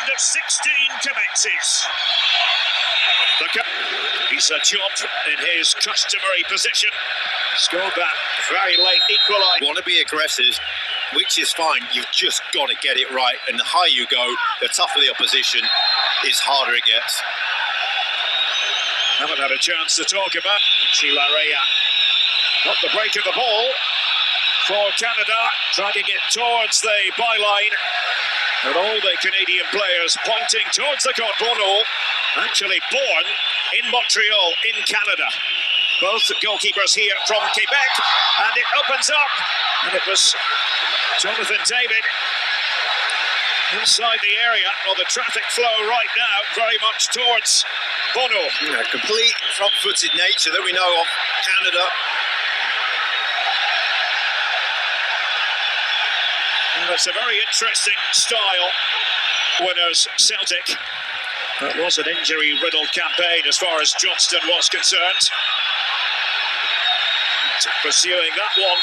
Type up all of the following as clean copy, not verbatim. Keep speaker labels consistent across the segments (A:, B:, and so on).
A: round of 16 commences. He's a job in his customary position. Scored that very late equaliser.
B: Want to be aggressive, which is fine. You've just got to get it right. And the higher you go, the tougher the opposition is, harder it gets.
A: Haven't had a chance to talk about Chilareya. Not the break of the ball for Canada, dragging it towards the byline. And all the Canadian players pointing towards the court. Bono, actually born in Montreal, in Canada. Both goalkeepers here from Quebec. And it opens up. And it was Jonathan David inside the area. Well, the traffic flow right now very much towards Bono.
B: Complete front-footed nature that we know of Canada.
A: It's a very interesting style, winners Celtic. That was an injury-riddled campaign as far as Johnston was concerned. And pursuing that one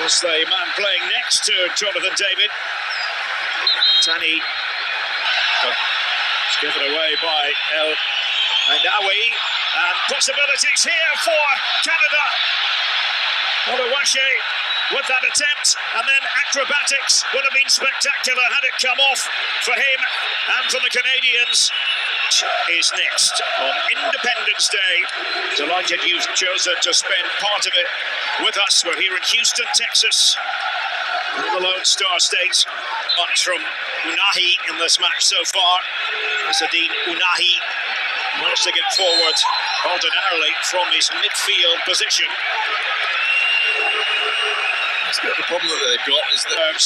A: was the man playing next to Jonathan David. Tani is given away by El Ainaoui, and possibilities here for Canada. Oluwaseyi with that attempt, and then acrobatics would have been spectacular had it come off for him and for the Canadians. Is next on Independence Day. Delighted you've chosen to spend part of it with us. We're here in Houston, Texas, the Lone Star State. Much from Unahi in this match so far. Azzedine Unahi wants to get forward ordinarily from his midfield position.
B: The problem that they've got is that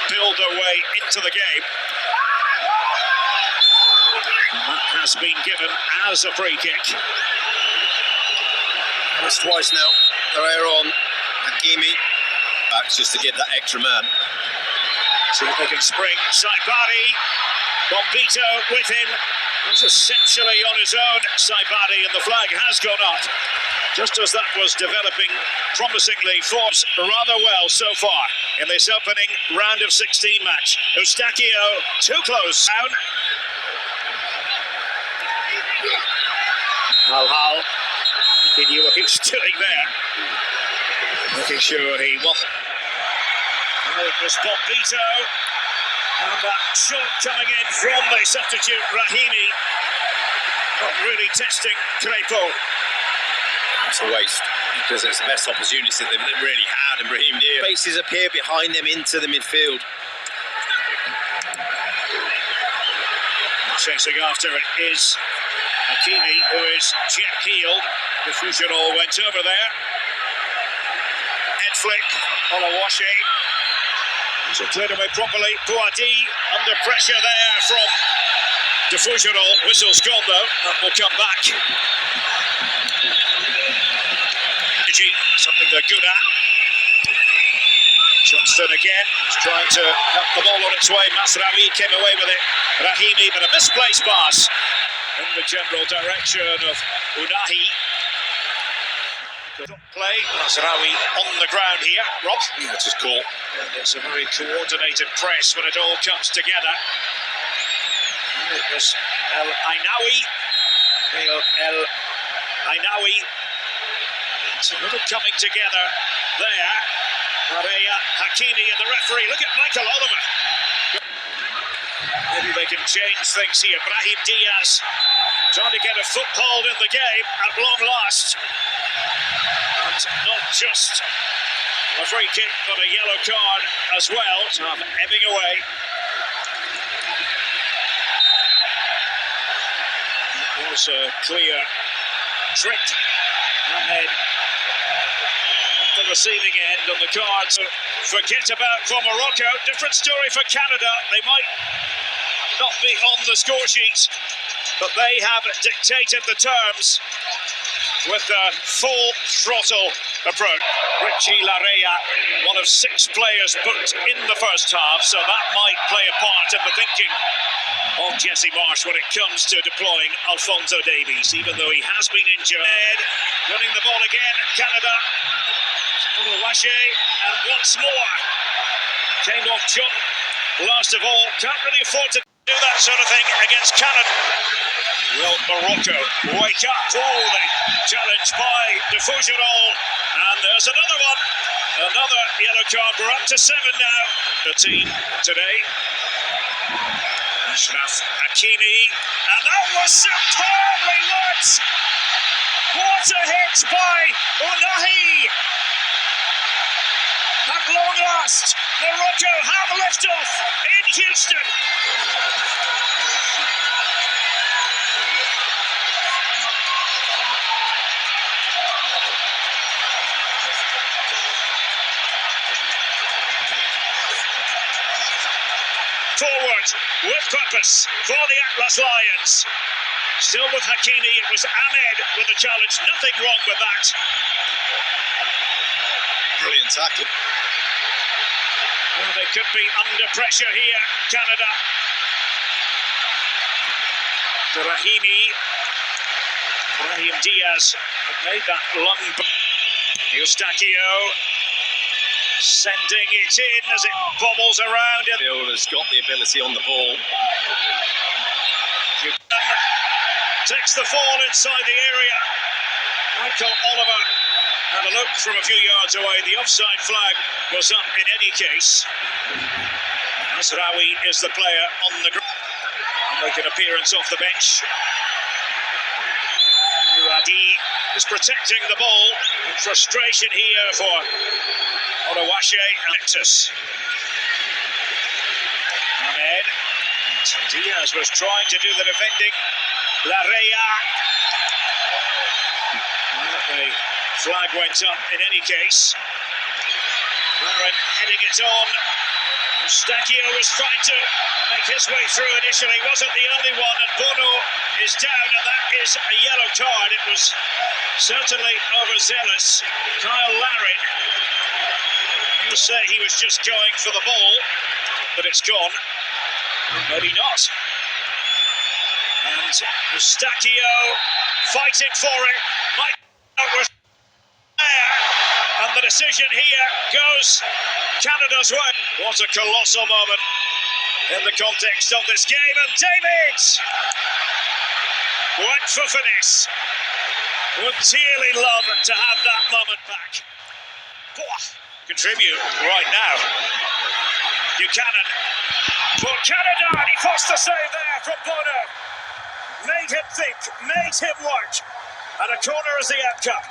A: build their way into the game. And that has been given as a free kick.
B: That's twice now. They're on Hakimi. Back just to give that extra man.
A: See if they can spring. Saibari, Bombito with him. He's essentially on his own, Saibari, and the flag has gone up. Just as that was developing promisingly for rather well so far in this opening round of 16 match. Eustachio too close down. Hal he knew what he was doing there. Making sure he won. And it was Bombito. And that shot coming in from the substitute Rahimi. Not really testing Crepo.
B: It's a waste, because it's the best opportunity that they've really had, and Brahim Diaz. Spaces appear behind them into the midfield.
A: Chasing after it is Hakimi, who is jet heeled. The Fusional went over there. Head flick, Oluwaseyi. So cleared away properly. Boadi under pressure there from the Fusional. Whistle's gone though. That will come back. Something they're good at. Johnston again, trying to help the ball on its way. Masraoui came away with it. Rahimi, but a misplaced pass in the general direction of Unahi. Good play. Masraoui on the ground here. Rob?
B: Yeah, it's just caught.
A: It's a very coordinated press when it all comes together. It was El Ainaoui. El Ainaoui. It's a little coming together there. Maria, Hakimi and the referee. Look at Michael Oliver. Maybe they can change things here. Brahim Diaz trying to get a foothold in the game at long last. And not just a free kick, but a yellow card as well. Time ebbing away. It was a clear trick. Ahmed the receiving end on the cards. Forget about for Morocco. Different story for Canada. They might not be on the score sheet, but they have dictated the terms with a full throttle approach. Richie Lareya, one of 6 players booked in the first half, so that might play a part in the thinking of Jesse Marsh when it comes to deploying Alphonso Davies, even though he has been injured. Winning the ball again, Canada. Oluwaseyi, and once more came off last of all, can't really afford to do that sort of thing against Canada. Will Morocco wake up? Oh, the challenge by Defugerol. And there's another one. Another yellow card. We're up to 7 now. The team today. Ashraf Hakimi. And that was superbly worked. What a hit by Unahi. At long last, Morocco have liftoff in Houston. Forward with purpose for the Atlas Lions. Still with Hakimi, it was Ahmed with the challenge. Nothing wrong with that.
B: Brilliant tackle.
A: Well, they could be under pressure here, Canada. Brahim Diaz made that long. Eustachio sending it in as it bobbles around.
B: Fielder's got the ability on the ball.
A: Takes the fall inside the area. Michael Oliver had a look from a few yards away. The offside flag was up in any case. Nasraoui is the player on the ground. Make an appearance off the bench. Ouadi is protecting the ball. Frustration here for Onawashe and Nexus. Ahmed. Diaz was trying to do the defending. Larea. The flag went up in any case. Lauren heading it on. Eustachio was trying to make his way through initially. Wasn't the only one, and Bono is down, and that is a yellow card. It was certainly overzealous. Kyle Larin, he'll say he was just going for the ball, but it's gone. Maybe not. And Eustachio fighting for it. Mike was there, and the decision here goes Canada's way. What a colossal moment in the context of this game. And David went for finesse. Would dearly love to have that moment back. Contribute right now. Buchanan for Canada, and he forced the save there from Bono. Made him think, made him work. And a corner as the outcome.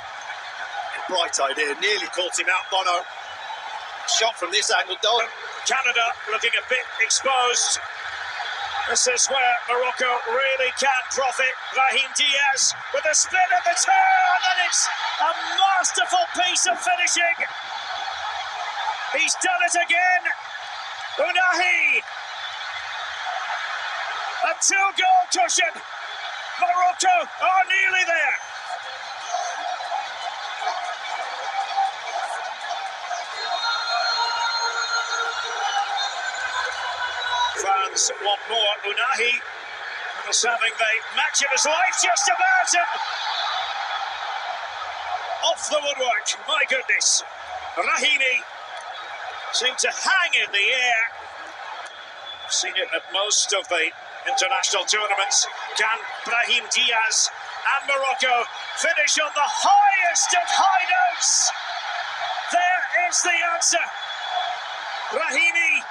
B: Bright idea, nearly caught him out, Bono. Shot from this angle, though.
A: Canada looking a bit exposed. This is where Morocco really can profit. Brahim Diaz with a spin at the turn, and it's a masterful piece of finishing. He's done it again. Unahi. A 2-goal cushion. Morocco are nearly there. Fans want more. Unahi was having the match of his life just about, and off the woodwork. My goodness. Rahimi seemed to hang in the air. I've seen it at most of the international tournaments. Can Brahim Diaz and Morocco finish on the highest of high notes? There is the answer. Rahimi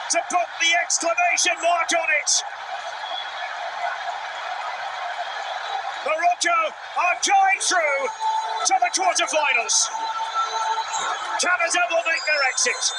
A: to put the exclamation mark on it. Morocco are going through to the quarterfinals. Canada will make their exit.